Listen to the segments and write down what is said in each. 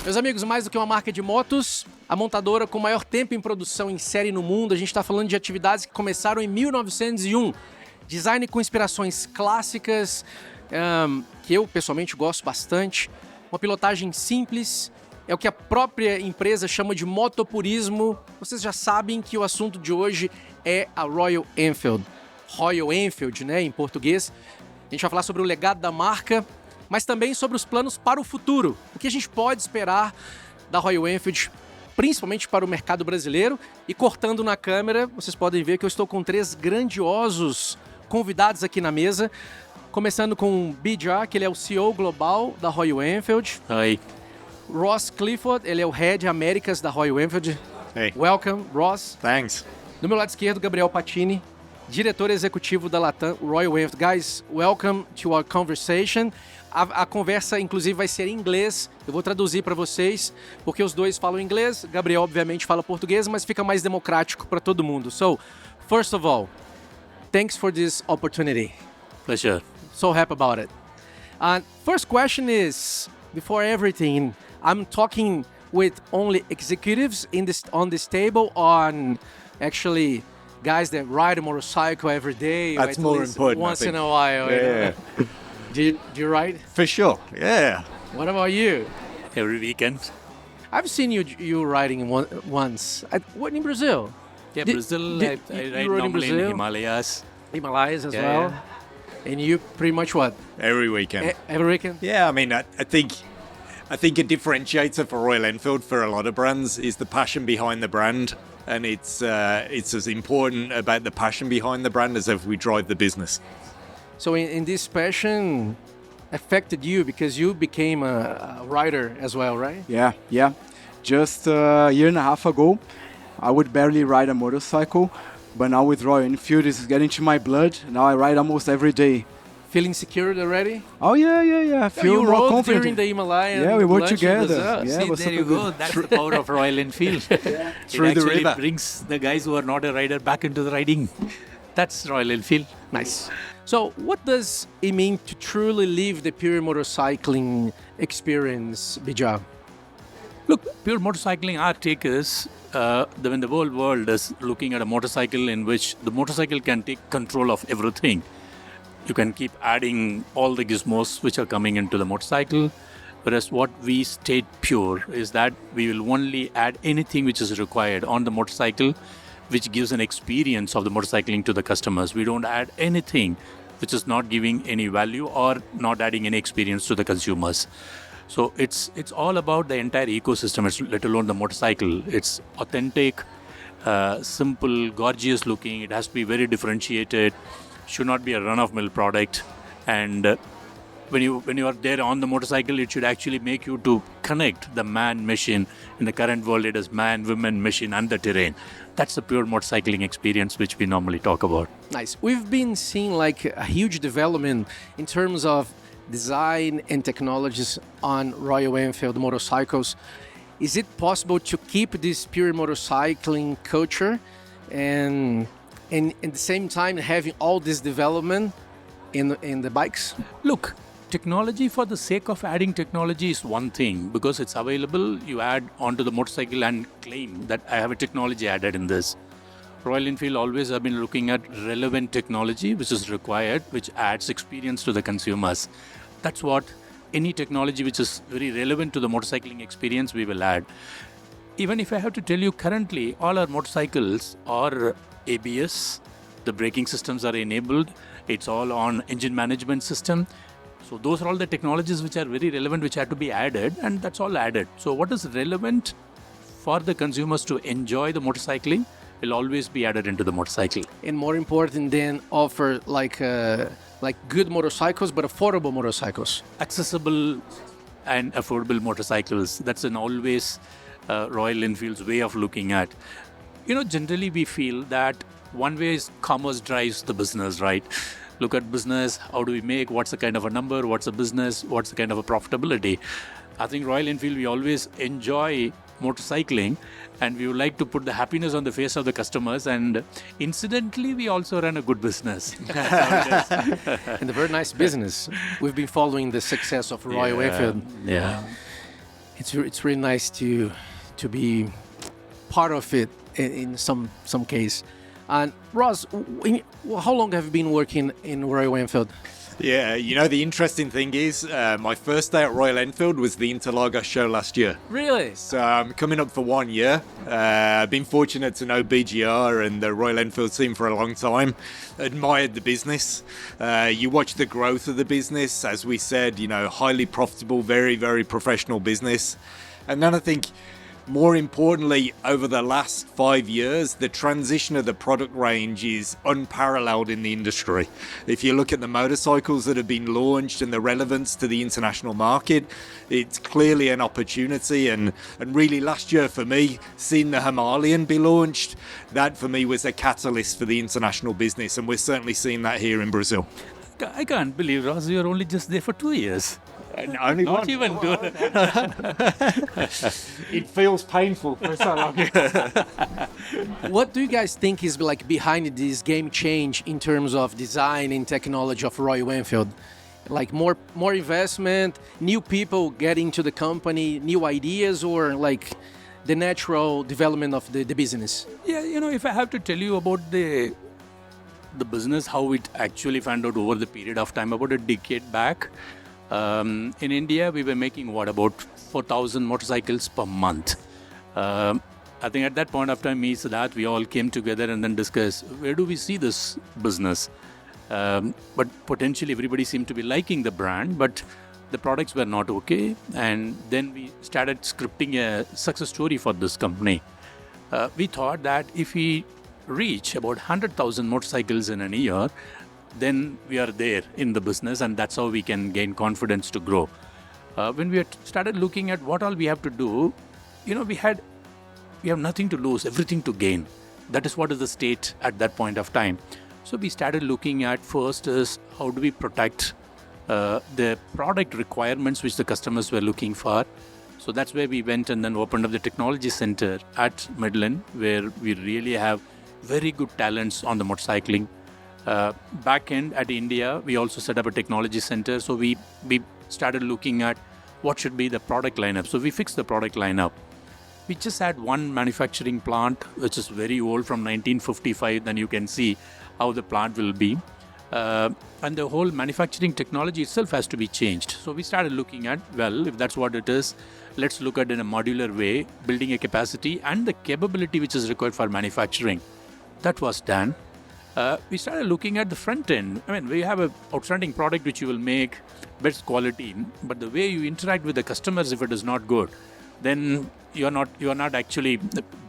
Meus amigos, mais do que uma marca de motos, a montadora com maior tempo em produção em série no mundo, a gente está falando de atividades que começaram em 1901. Design com inspirações clássicas, que eu pessoalmente gosto bastante. Uma pilotagem simples, é o que a própria empresa chama de motopurismo. Vocês já sabem que o assunto de hoje é a Royal Enfield. Royal Enfield, né, em português. A gente vai falar sobre o legado da marca, mas também sobre os planos para o futuro. O que a gente pode esperar da Royal Enfield, principalmente para o mercado brasileiro. E cortando na câmera, vocês podem ver que eu estou com 3 grandiosos convidados aqui na mesa. Começando com o Bijay, que ele é o CEO global da Royal Enfield. Hi. Ross Clifford, ele é o Head Américas da Royal Enfield. Hey. Welcome, Ross. Thanks. Do meu lado esquerdo, Gabriel Patini, diretor executivo da Latam Royal Enfield. Guys, welcome to our conversation. A conversa, inclusive, vai ser em inglês. Eu vou traduzir para vocês, porque os dois falam inglês. Gabriel, obviamente, fala português, mas fica mais democrático para todo mundo. So, first of all, thanks for this opportunity. Pleasure. So happy about it. First question is, before everything, I'm talking with only executives on this table, on actually guys that ride a motorcycle every day. That's or at more least important, once I in think. a while. you know. Yeah. Do you ride? For sure. Yeah. What about you? Every weekend. I've seen you riding once. What, in Brazil? Yeah, Did- Brazil. did- I you ride rode in normally in Brazil? Himalayas. Himalayas as Yeah, well. yeah. And you pretty much what? Every weekend. Every weekend? Yeah, I mean, I think a differentiator for Royal Enfield for a lot of brands is the passion behind the brand, and it's as important about the passion behind the brand as if we drive the business. So in this passion affected you because you became a rider as well, right? Yeah. Just a year and a half ago, I would barely ride a motorcycle, but now with Royal Enfield, it's getting to my blood. Now I ride almost every day. Feeling secured already? Oh yeah. I feel you more rode confident. during the Himalayan Yeah, we were lunch in together. Brazil. Yeah, See, it was there super you go. good. That's the power of Royal Enfield. Through it the actually river. brings the guys who are not a rider back into the riding. That's Royal Enfield. Nice. So what does it mean to truly live the pure motorcycling experience, Bijay? Look, pure motorcycling, our take is when the whole world is looking at a motorcycle in which the motorcycle can take control of everything. You can keep adding all the gizmos which are coming into the motorcycle. Whereas what we state pure is that we will only add anything which is required on the motorcycle, which gives an experience of the motorcycling to the customers. We don't add anything which is not giving any value or not adding any experience to the consumers. So it's all about the entire ecosystem, let alone the motorcycle. It's authentic, simple, gorgeous looking. It has to be very differentiated. Should not be a run-of-mill product. And when you are there on the motorcycle, it should actually make you to connect the man-machine. In the current world, it is man, woman, machine, and the terrain. That's the pure motorcycling experience which we normally talk about. Nice. We've been seeing like a huge development in terms of design and technologies on Royal Enfield motorcycles. Is it possible to keep this pure motorcycling culture and at the same time having all this development in the bikes? Look, technology for the sake of adding technology is one thing. Because it's available, you add onto the motorcycle and claim that I have a technology added in this. Royal Enfield always have been looking at relevant technology which is required, which adds experience to the consumers. That's what any technology which is very relevant to the motorcycling experience we will add. Even if I have to tell you, currently all our motorcycles are ABS, the braking systems are enabled, it's all on engine management system. So those are all the technologies which are very relevant, which have to be added, and that's all added. So what is relevant for the consumers to enjoy the motorcycling will always be added into the motorcycle. And more important than offer like good motorcycles, but affordable motorcycles. Accessible and affordable motorcycles, that's an always Royal Enfield's way of looking at. Generally we feel that one way is commerce drives the business, right? Look at business, how do we make, what's the kind of a number, what's the business, what's the kind of a profitability. I think Royal Enfield, we always enjoy motorcycling and we would like to put the happiness on the face of the customers, and incidentally we also run a good business. That's how it is. And a very nice business. We've been following the success of Royal Enfield. Yeah. It's really nice to be part of it in some case. And Ross, how long have you been working in Royal Enfield? Yeah, you know, the interesting thing is, my first day at Royal Enfield was the Interlagos show last year. Really? So I'm coming up for 1 year. I've been fortunate to know BGR and the Royal Enfield team for a long time. Admired the business. You watch the growth of the business. As we said, you know, highly profitable, very, very professional business. And then I think, more importantly, over the last 5 years, the transition of the product range is unparalleled in the industry. If you look at the motorcycles that have been launched and the relevance to the international market, it's clearly an opportunity. And really last year for me, seeing the Himalayan be launched, that for me was a catalyst for the international business. And we're certainly seeing that here in Brazil. I can't believe, Ross, you're only just there for 2 years. Only Not one. even two. It feels painful for so long. What do you guys think is like behind this game change in terms of design and technology of Royal Enfield? Like more investment, new people getting into the company, new ideas, or like the natural development of the business? Yeah, you know, if I have to tell you about the business, how it actually found out over the period of time, about a decade back, in India, we were making about 4,000 motorcycles per month. I think at that point of time, me, Siddharth, we all came together and then discussed, where do we see this business? But potentially everybody seemed to be liking the brand, but the products were not okay. And then we started scripting a success story for this company. We thought that if we reach about 100,000 motorcycles in a year, then we are there in the business, and that's how we can gain confidence to grow. When we started looking at what all we have to do, you know, we have nothing to lose, everything to gain. That is what is the state at that point of time. So we started looking at first is how do we protect the product requirements which the customers were looking for. So that's where we went and then opened up the technology center at Midland, where we really have very good talents on the motorcycling. Back end at India, we also set up a technology center. So we started looking at what should be the product lineup. So we fixed the product lineup. We just had one manufacturing plant, which is very old from 1955. Then you can see how the plant will be. And the whole manufacturing technology itself has to be changed. So we started looking at, well, if that's what it is, let's look at it in a modular way, building a capacity and the capability which is required for manufacturing. That was done. We started looking at the front end. I mean, we have an outstanding product which you will make best quality, but the way you interact with the customers, if it is not good, then you are not actually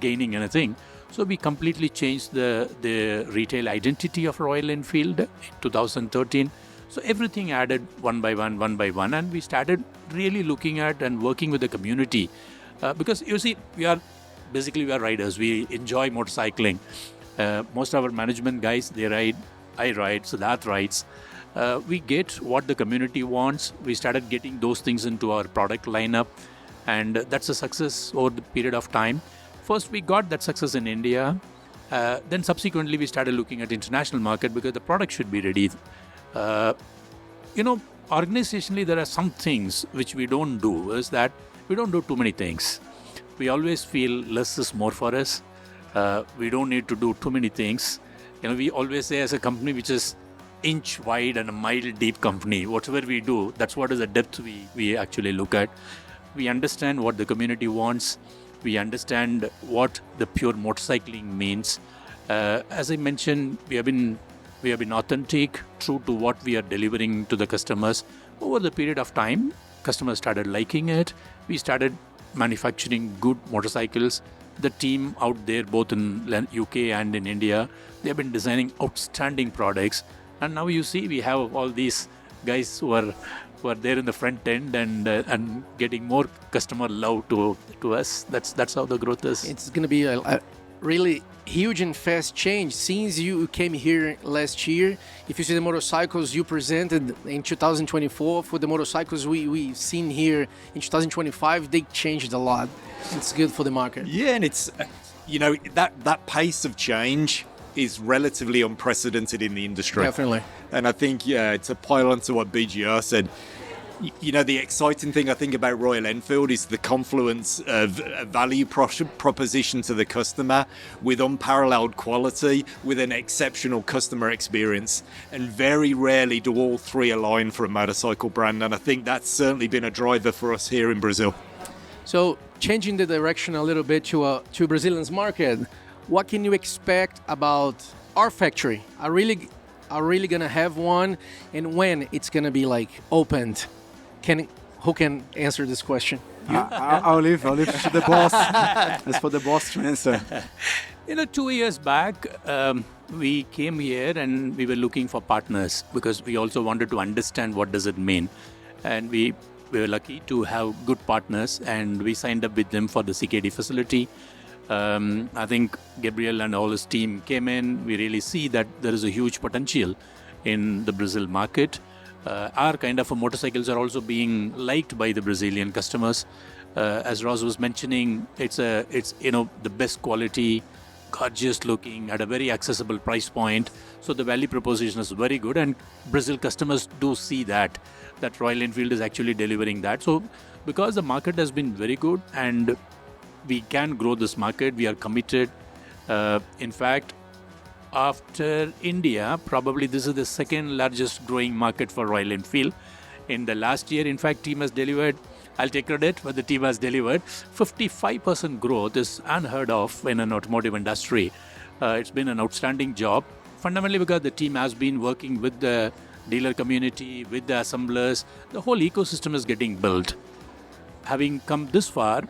gaining anything. So we completely changed the retail identity of Royal Enfield in 2013. So everything added one by one, and we started really looking at and working with the community, because you see, we are riders. We enjoy motorcycling. Most of our management guys, they ride, I ride, Siddharth rides. We get what the community wants. We started getting those things into our product lineup, and that's a success over the period of time. First, we got that success in India. Then subsequently, we started looking at international market because the product should be ready. Organizationally, there are some things which we don't do, is that we don't do too many things. We always feel less is more for us. We don't need to do too many things. We always say as a company which is inch wide and a mile deep company, whatever we do, that's what is the depth we actually look at. We understand what the community wants. We understand what the pure motorcycling means. As I mentioned, we have been authentic, true to what we are delivering to the customers. Over the period of time, customers started liking it. We started manufacturing good motorcycles. The team out there, both in UK and in India, they have been designing outstanding products. And now you see we have all these guys who are there in the front end and getting more customer love to us. That's how the growth is. It's going to be a really huge and fast change. Since you came here last year, if you see the motorcycles you presented in 2024, for the motorcycles we've seen here in 2025, they changed a lot. It's good for the market. Yeah, and it's, that pace of change is relatively unprecedented in the industry. Definitely. And I think, to pile on to what BGR said, You know, the exciting thing I think about Royal Enfield is the confluence of a value proposition to the customer with unparalleled quality, with an exceptional customer experience. And very rarely do all three align for a motorcycle brand. And I think that's certainly been a driver for us here in Brazil. So changing the direction a little bit to Brazilian's market, what can you expect about our factory? Are really gonna have one, and when it's gonna be like opened? Who can answer this question? I'll leave to the boss. That's for the boss to answer. 2 years back, we came here and we were looking for partners because we also wanted to understand what does it mean. And we were lucky to have good partners, and we signed up with them for the CKD facility. I think Gabriel and all his team came in. We really see that there is a huge potential in the Brazil market. Our kind of motorcycles are also being liked by the Brazilian customers. As Ross was mentioning, it's the best quality, gorgeous looking at a very accessible price point. So the value proposition is very good, and Brazil customers do see that Royal Enfield is actually delivering that. So because the market has been very good and we can grow this market, we are committed. In fact, after India, probably this is the second largest growing market for Royal Enfield. In the last year, in fact, team has delivered, I'll take credit, but the team has delivered 55% growth is unheard of in an automotive industry. It's been an outstanding job, fundamentally because the team has been working with the dealer community, with the assemblers. The whole ecosystem is getting built. Having come this far,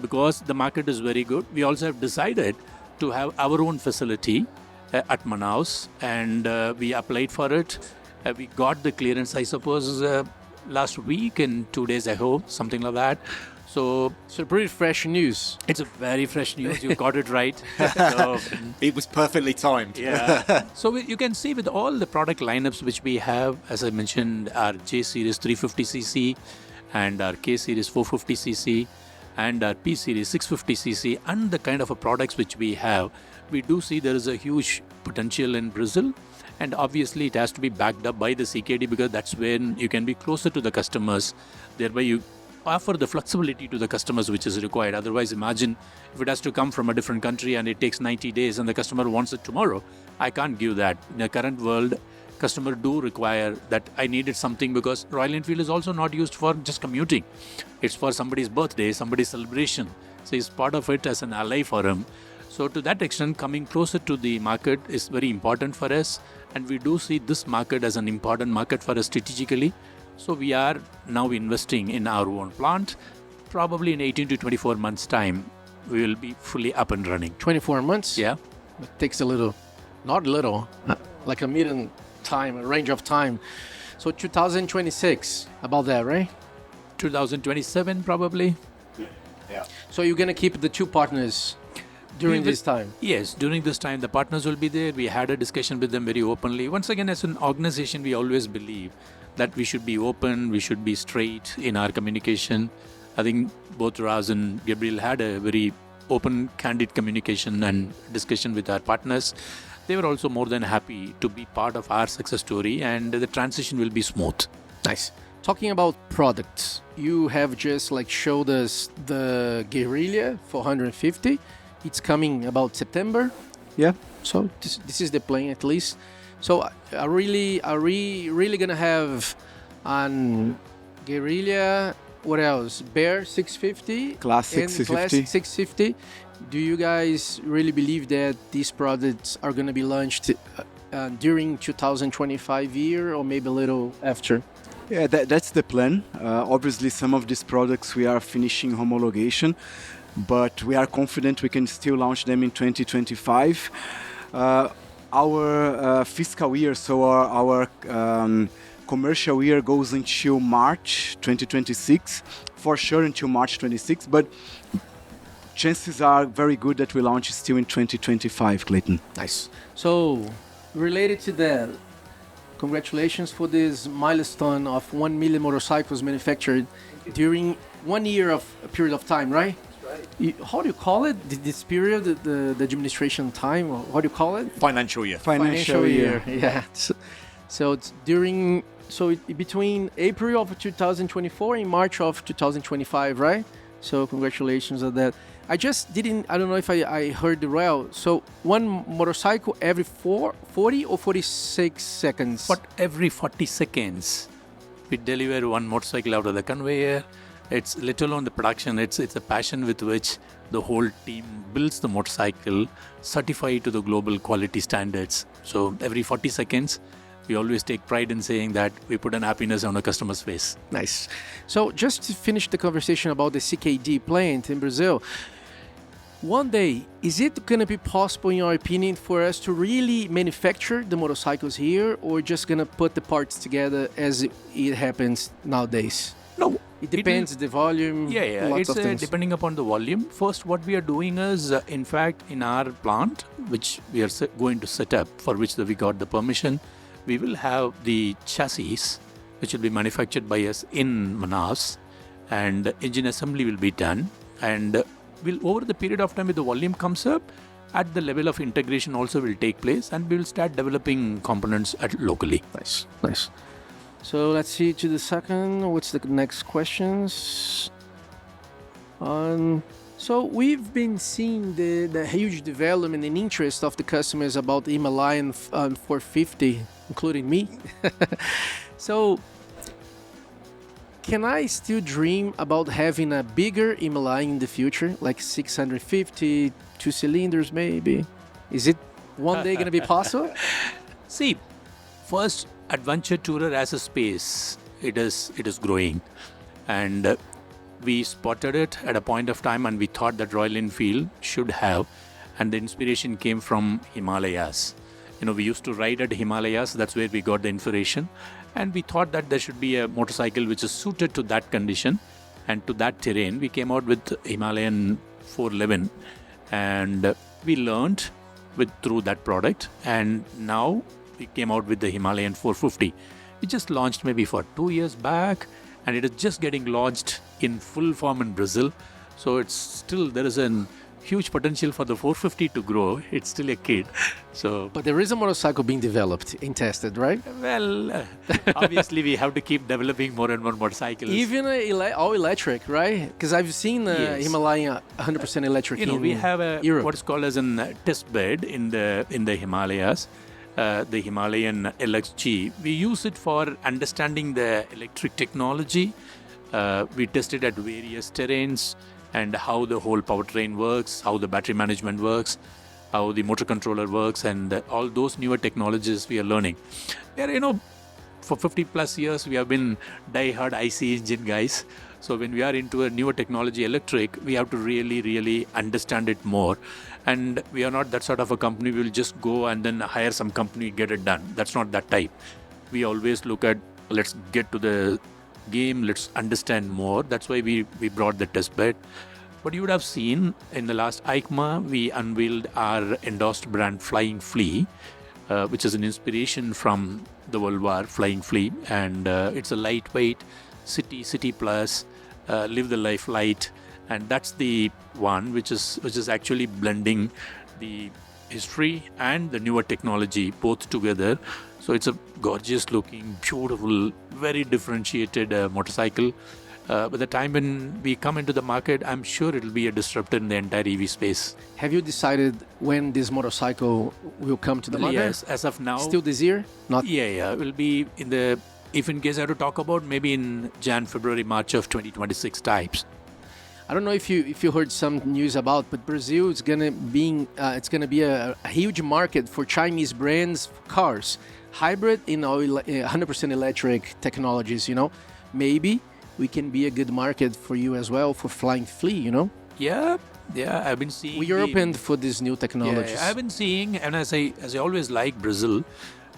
because the market is very good, we also have decided to have our own facility at Manaus, and we applied for it. We got the clearance, I suppose, last week, in 2 days ago, something like that. So pretty fresh news. It's a very fresh news. You got it right. So, It was perfectly timed. yeah. So you can see with all the product lineups which we have, as I mentioned, our J Series 350cc and our K Series 450cc and our P Series 650cc, and the kind of products which we have, we do see there is a huge potential in Brazil. And obviously it has to be backed up by the CKD, because that's when you can be closer to the customers. Thereby you offer the flexibility to the customers which is required. Otherwise, imagine if it has to come from a different country and it takes 90 days and the customer wants it tomorrow. I can't give that. In the current world, customer do require that I needed something, because Royal Enfield is also not used for just commuting. It's for somebody's birthday, somebody's celebration. So it's part of it as an ally for him. So to that extent, coming closer to the market is very important for us. And we do see this market as an important market for us strategically. So we are now investing in our own plant. Probably in 18 to 24 months' time, we will be fully up and running. 24 months? Yeah. It takes a little, not little, like a medium time, a range of time. So 2026, about that, right? 2027 probably. So you're going to keep the two partners during this time? Yes, during this time, the partners will be there. We had a discussion with them very openly. Once again, as an organization, we always believe that we should be open, we should be straight in our communication. I think both Raz and Gabriel had a very open, candid communication and discussion with our partners. They were also more than happy to be part of our success story, and the transition will be smooth. Nice. Talking about products, you have just showed us the Guerrilla 450. It's coming about September. Yeah. So this is the plan, at least. So are we really gonna have an Guerrilla? What else? Bear 650. Classic and 650. Classic 650. Do you guys really believe that these products are gonna be launched during 2025 year, or maybe a little after? Yeah, that's the plan. Obviously, some of these products we are finishing homologation, but we are confident we can still launch them in 2025. Our fiscal year, so our commercial year goes until March 2026, for sure until March 26, but chances are very good that we launch still in 2025, Clayton. Nice. So, related to that, congratulations for this milestone of 1 million motorcycles manufactured during 1 year of a period of time, right? How do you call it? This period, the administration time, or what do you call it? Financial year. Financial year. Yeah. So it's during. between April of 2024 and March of 2025, right? So congratulations on that. I don't know if I heard well. So one motorcycle every 40 or 46 seconds? But every 40 seconds, we deliver one motorcycle out of the conveyor. It's little on the production. It's a passion with which the whole team builds the motorcycle, certified to the global quality standards. So every 40 seconds, we always take pride in saying that we put an happiness on a customer's face. Nice. So just to finish the conversation about the CKD plant in Brazil, one day, is it going to be possible, in your opinion, for us to really manufacture the motorcycles here, or just going to put the parts together as it happens nowadays? No. It depends, the volume, lots of things. Depending upon the volume. First, what we are doing is, in fact, in our plant, which we are going to set up, for which we got the permission, we will have the chassis, which will be manufactured by us in Manaus, and engine assembly will be done. And over the period of time, if the volume comes up, at the level of integration also will take place, and we will start developing components locally. Nice. So let's see to the second. What's the next questions? So we've been seeing the huge development and interest of the customers about the Himalayan 450, including me. So can I still dream about having a bigger Himalayan in the future, like 650, 2 cylinders maybe? Is it one day going to be possible? See, first, adventure tourer as a space, it is growing, and we spotted it at a point of time, and we thought that Royal Enfield should have, and the inspiration came from Himalayas. We used to ride at Himalayas. That's where we got the inspiration, and we thought that there should be a motorcycle which is suited to that condition and to that terrain. We came out with Himalayan 411, and we learned through that product, and now we came out with the Himalayan 450. We just launched maybe for 2 years back, and it is just getting launched in full form in Brazil. So there is a huge potential for the 450 to grow. It's still a kid. But there is a motorcycle being developed and tested, right? Well, obviously we have to keep developing more and more motorcycles. Even all electric, right? Because I've seen the Himalayan 100% electric. We have Europe. what is called as a test bed in the Himalayas. The Himalayan LXG. We use it for understanding the electric technology. We test it at various terrains and how the whole powertrain works, how the battery management works, how the motor controller works, and all those newer technologies we are learning. For 50 plus years, we have been die-hard IC engine guys. So when we are into a newer technology, electric, we have to really, really understand it more. And we are not that sort of a company. We will just go and then hire some company, get it done. That's not that type. We always look at, let's get to the game, let's understand more. That's why we brought the test bed. But you would have seen in the last EICMA, we unveiled our endorsed brand Flying Flea, which is an inspiration from the Volvo Flying Flea. And it's a lightweight city plus, live the life light. And that's the one which is actually blending the history and the newer technology both together. So it's a gorgeous looking, beautiful, very differentiated motorcycle. By the time when we come into the market, I'm sure it'll be a disruptor in the entire EV space. Have you decided when this motorcycle will come to the market? Yes, as of now. Still this year? Not. Yeah. It will be if in case I have to talk about, maybe in Jan, February, March of 2026 types. I don't know if you heard some news about, but Brazil is gonna be a huge market for Chinese brands cars, hybrid in 100% electric technologies. Maybe we can be a good market for you as well for Flying Flea. Yeah, I've been seeing. We are open for these new technologies. Yeah, I've been seeing, and as I always like Brazil,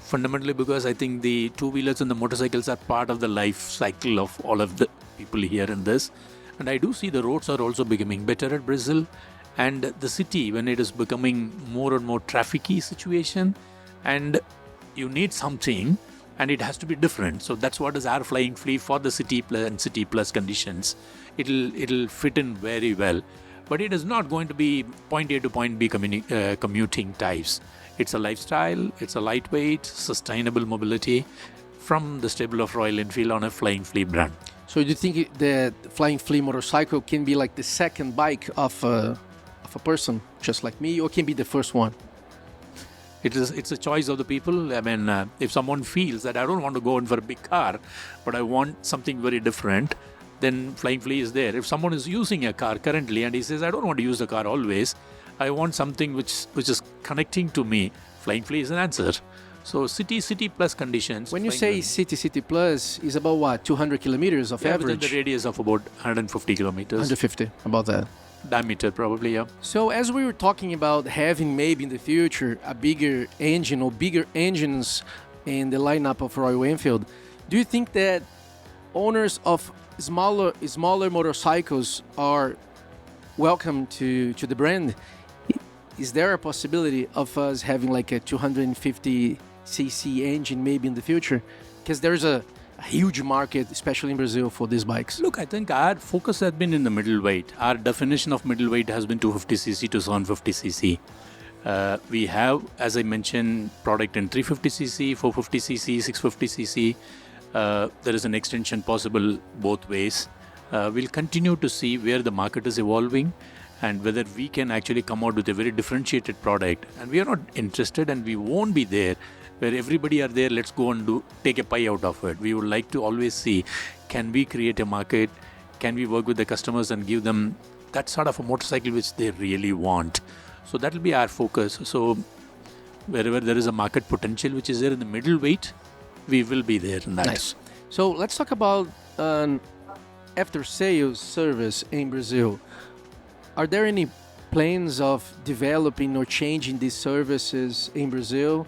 fundamentally because I think the two-wheelers and the motorcycles are part of the life cycle of all of the people here in this. And I do see the roads are also becoming better at Brazil, and the city, when it is becoming more and more trafficy situation, and you need something, and it has to be different. So that's what is our Flying Flea for the city plus and city plus conditions. It'll fit in very well, but it is not going to be point A to point B commuting types. It's a lifestyle. It's a lightweight, sustainable mobility from the stable of Royal Enfield on a Flying Flea brand. So do you think that Flying Flea motorcycle can be like the second bike of a person just like me, or can be the first one? It's a choice of the people. I mean, if someone feels that I don't want to go in for a big car, but I want something very different, then Flying Flea is there. If someone is using a car currently and he says, I don't want to use the car always, I want something which is connecting to me, Flying Flea is an answer. So city plus conditions. When you Flying say city plus, is about what, 200 kilometers of within average? the radius of about 150 kilometers. 150, about that. Diameter probably, yeah. So as we were talking about having maybe in the future a bigger engine or bigger engines in the lineup of Royal Enfield, do you think that owners of smaller motorcycles are welcome to the brand? Is there a possibility of us having like a 250cc engine maybe in the future? Because there's a huge market, especially in Brazil, for these bikes. Look, I think our focus has been in the middleweight. Our definition of middleweight has been 250cc to 750cc. We have, as I mentioned, product in 350cc, 450cc, 650cc. There is an extension possible both ways. We'll continue to see where the market is evolving and whether we can actually come out with a very differentiated product. And we are not interested and we won't be there where everybody are there, let's go and take a pie out of it. We would like to always see, can we create a market? Can we work with the customers and give them that sort of a motorcycle which they really want? So that will be our focus. So wherever there is a market potential which is there in the middleweight, we will be there in that. Nice. So let's talk about after-sales service in Brazil. Are there any plans of developing or changing these services in Brazil?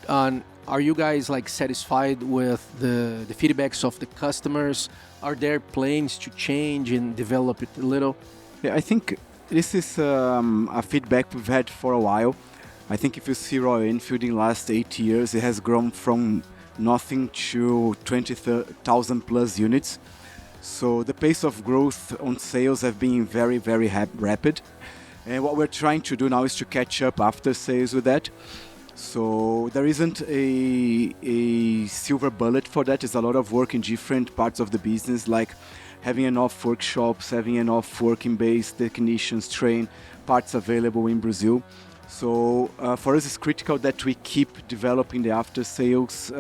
Are you guys like satisfied with the feedbacks of the customers? Are there plans to change and develop it a little? Yeah, I think this is a feedback we've had for a while. I think if you see Royal Enfield in the last 8 years, it has grown from nothing to 20,000 plus units. So the pace of growth on sales have been very, very rapid. And what we're trying to do now is to catch up after sales with that. So there isn't a silver bullet for that. It's a lot of work in different parts of the business, like having enough workshops, having enough working base, technicians trained, parts available in Brazil. So for us, it's critical that we keep developing the after-sales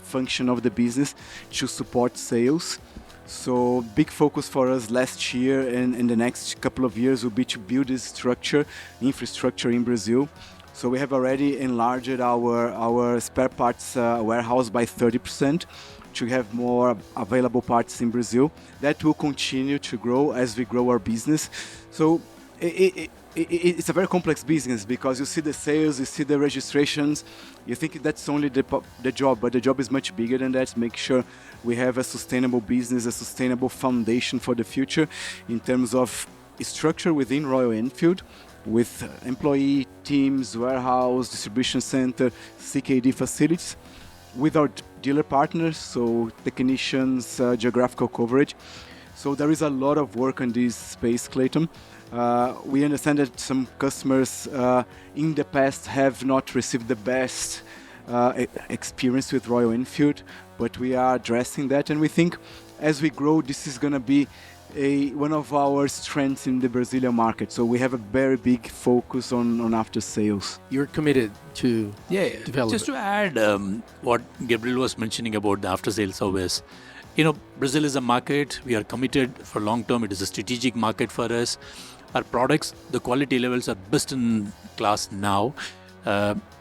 function of the business to support sales. So big focus for us last year and in the next couple of years will be to build this structure, infrastructure in Brazil. So we have already enlarged our spare parts warehouse by 30% to have more available parts in Brazil. That will continue to grow as we grow our business. So it's a very complex business because you see the sales, you see the registrations, you think that's only the job, but the job is much bigger than that. Make sure we have a sustainable business, a sustainable foundation for the future in terms of structure within Royal Enfield, with employee teams, warehouse, distribution center, CKD facilities, with our dealer partners, so technicians, geographical coverage. So there is a lot of work on this space, Clayton. We understand that some customers in the past have not received the best experience with Royal Enfield, but we are addressing that, and we think as we grow, this is going to be one of our strengths in the Brazilian market. So we have a very big focus on after sales. You're committed to develop just it. to add what Gabriel was mentioning about the after sales service. Brazil is a market we are committed for long term. It is a strategic market for us. Our products, the quality levels are best in class now.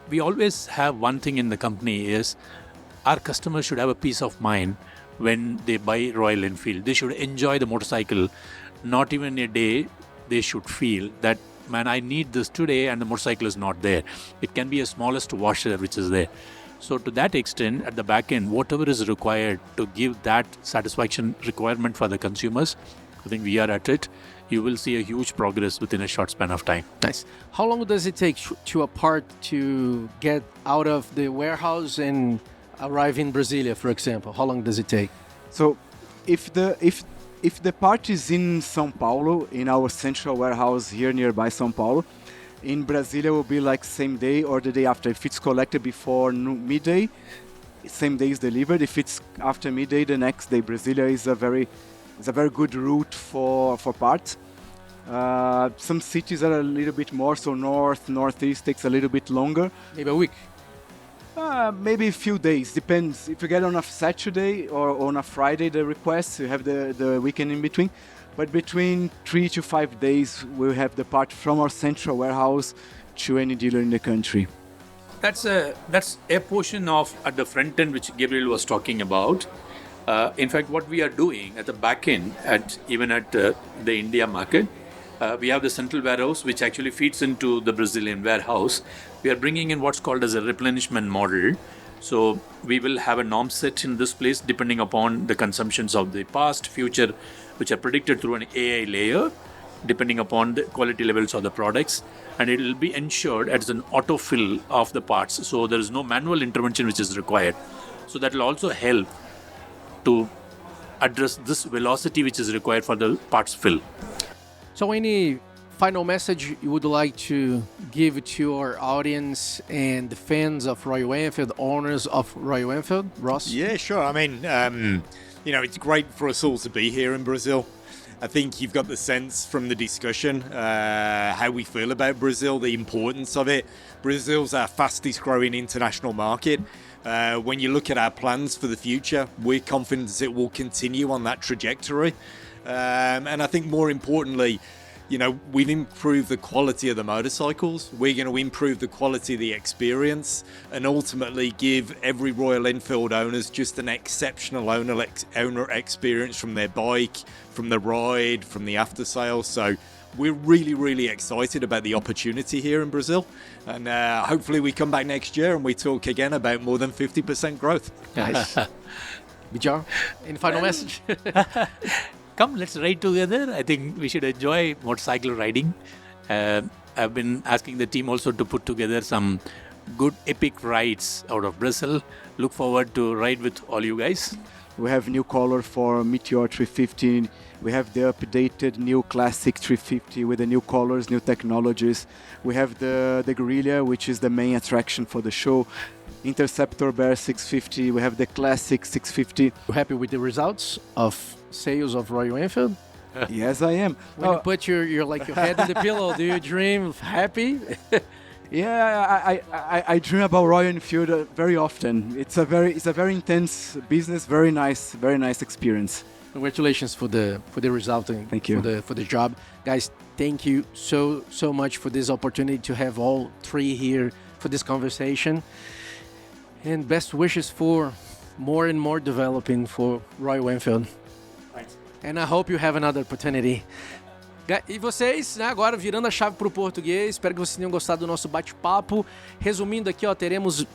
We always have one thing in the company is our customers should have a peace of mind when they buy Royal Enfield. They should enjoy the motorcycle. Not even a day they should feel that, man, I need this today and the motorcycle is not there. It can be a smallest washer which is there. So to that extent, at the back end, whatever is required to give that satisfaction requirement for the consumers, I think we are at it. You will see a huge progress within a short span of time. Nice. How long does it take to a part to get out of the warehouse and arrive in Brasilia, for example? How long does it take? So if the part is in São Paulo, in our central warehouse here nearby São Paulo, in Brasilia will be like same day or the day after. If it's collected before midday, same day is delivered. If it's after midday, the next day. Brasilia is a very good route for parts. Some cities are a little bit more, so northeast takes a little bit longer. Maybe a week. Maybe a few days, depends. If you get on a Saturday or on a Friday the request, you have the weekend in between. But between 3 to 5 days, we'll have the part from our central warehouse to any dealer in the country. That's a portion of at the front end which Gabriel was talking about. In fact, what we are doing at the back end, even at the India market, we have the central warehouse which actually feeds into the Brazilian warehouse. We are bringing in what's called as a replenishment model. So we will have a norm set in this place depending upon the consumptions of the past, future, which are predicted through an AI layer, depending upon the quality levels of the products. And it will be ensured as an autofill of the parts. So there is no manual intervention which is required. So that will also help to address this velocity which is required for the parts fill. So any final message you would like to give to our audience and the fans of Royal Enfield, owners of Royal Enfield? Ross? Yeah, sure. I mean, it's great for us all to be here in Brazil. I think you've got the sense from the discussion, how we feel about Brazil, the importance of it. Brazil's our fastest growing international market. When you look at our plans for the future, we're confident it will continue on that trajectory. And I think more importantly, we've improved the quality of the motorcycles. We're going to improve the quality of the experience and ultimately give every Royal Enfield owners just an exceptional owner experience from their bike, from the ride, from the after sales. So we're really, really excited about the opportunity here in Brazil. And hopefully we come back next year and we talk again about more than 50% growth. Nice. Bijar, any final message? Come, let's ride together. I think we should enjoy motorcycle riding. I've been asking the team also to put together some good epic rides out of Brazil. Look forward to ride with all you guys. We have new color for Meteor 350. We have the updated new Classic 350 with the new colors, new technologies. We have the Guerrilla, which is the main attraction for the show. Interceptor Bear 650. We have the Classic 650. You happy with the results of sales of Royal Enfield? Yes, I am. When you put your head in the pillow, do you dream happy? Yeah, I dream about Royal Enfield very often. It's a very intense business, very nice experience. Congratulations for the result and thank you for the job, guys. Thank you so much for this opportunity to have all three here for this conversation, and best wishes for more and more developing for Royal Enfield. Thanks. And I hope you have another opportunity. E vocês, né, agora virando a chave para o português, espero que vocês tenham gostado do nosso bate-papo. Resumindo aqui, ó, teremos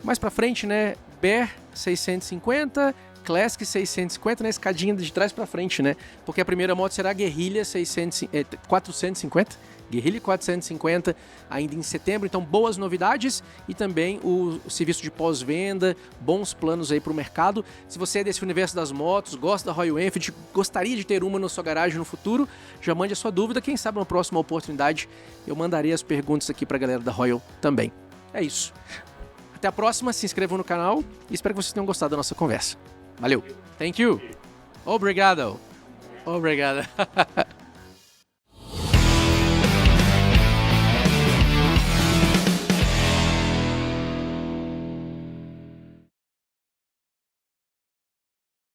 mais para frente, né, Bear 650, Classic 650 na escadinha de trás para frente, né? Porque a primeira moto será a Guerrilla 450, Guerrilla 450, ainda em setembro. Então, boas novidades e também o serviço de pós-venda, bons planos aí para o mercado. Se você é desse universo das motos, gosta da Royal Enfield, gostaria de ter uma na sua garagem no futuro, já mande a sua dúvida. Quem sabe na próxima oportunidade eu mandarei as perguntas aqui para a galera da Royal também. É isso. Até a próxima, se inscrevam no canal e espero que vocês tenham gostado da nossa conversa. Valeu. Thank you. Obrigado. Obrigado.